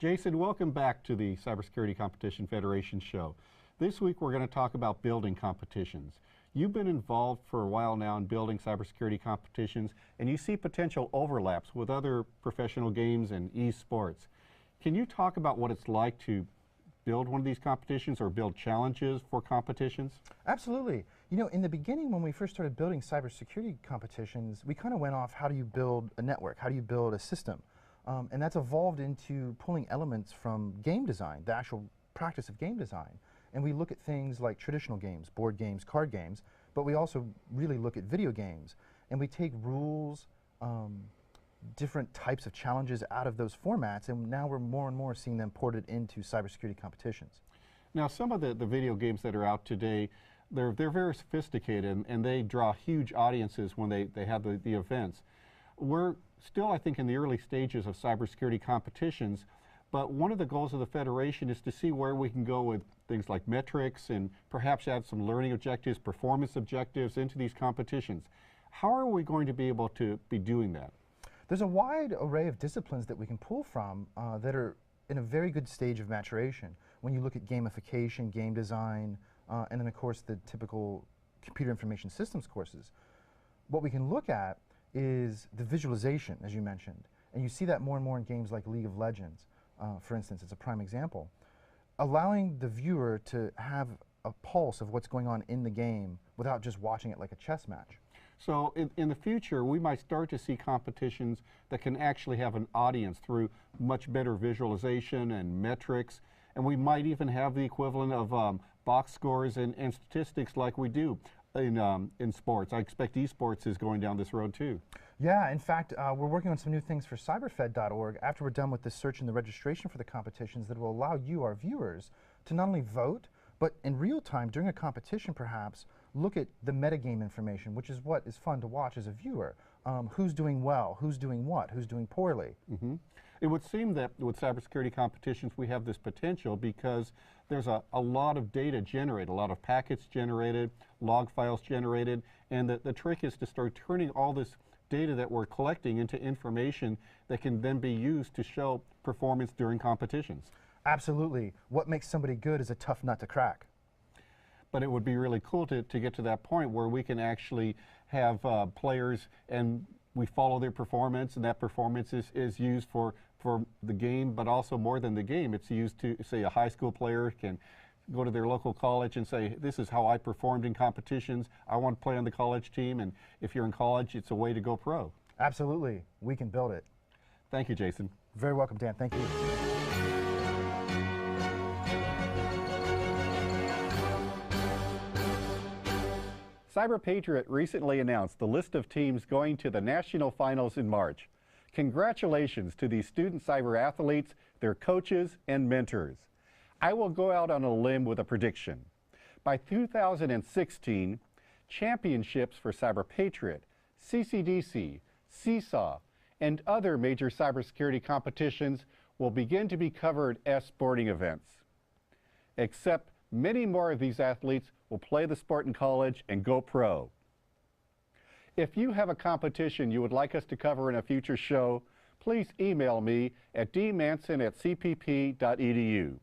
Jason, welcome back to the Cybersecurity Competition Federation show. This week we're going to talk about building competitions. You've been involved for a while now in building cybersecurity competitions, and you see potential overlaps with other professional games and esports. Can you talk about what it's like to build one of these competitions or build challenges for competitions? Absolutely. You know, in the beginning when we first started building cybersecurity competitions, we kind of went off, how do you build a network? How do you build a system? And that's evolved into pulling elements from game design, the actual practice of game design. And we look at things like traditional games, board games, card games, but we also really look at video games. And we take rules, different types of challenges out of those formats, and now we're more and more seeing them ported into cybersecurity competitions. Now, some of the video games that are out today, they're very sophisticated, and they draw huge audiences when they have the events. We're still, I think, in the early stages of cybersecurity competitions, but one of the goals of the Federation is to see where we can go with things like metrics and perhaps add some learning objectives, performance objectives into these competitions. How are we going to be able to be doing that? There's a wide array of disciplines that we can pull from that are in a very good stage of maturation. When you look at gamification, game design, and then of course the typical computer information systems courses, what we can look at is the visualization, as you mentioned. And you see that more and more in games like League of Legends, for instance. It's a prime example. Allowing the viewer to have a pulse of what's going on in the game without just watching it like a chess match. So in the future, we might start to see competitions that can actually have an audience through much better visualization and metrics, and we might even have the equivalent of box scores and statistics like we do in sports. I expect esports is going down this road too. Yeah, in fact, we're working on some new things for cyberfed.org after we're done with the search and the registration for the competitions that will allow you, our viewers, to not only vote, but in real time, during a competition perhaps, look at the metagame information, which is what is fun to watch as a viewer. Who's doing well, who's doing what, who's doing poorly. Mm-hmm. It would seem that with cybersecurity competitions we have this potential because there's a lot of data generated, a lot of packets generated, log files generated, and the trick is to start turning all this data that we're collecting into information that can then be used to show performance during competitions. Absolutely. What makes somebody good is a tough nut to crack. But it would be really cool to get to that point where we can actually have players and we follow their performance, and that performance is used for the game, but also more than the game. It's used to, say, a high school player can go to their local college and say, this is how I performed in competitions. I want to play on the college team, and if you're in college, it's a way to go pro. Absolutely. We can build it. Thank you, Jason. Very welcome, Dan. Thank you. Cyber Patriot recently announced the list of teams going to the national finals in March. Congratulations to these student cyber athletes, their coaches, and mentors. I will go out on a limb with a prediction. By 2016, championships for Cyber Patriot, CCDC, CSAW, and other major cybersecurity competitions will begin to be covered as sporting events. Except many more of these athletes will play the sport in college and go pro. If you have a competition you would like us to cover in a future show, please email me at dmanson@cpp.edu.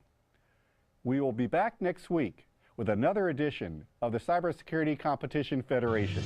We will be back next week with another edition of the Cybersecurity Competition Federation.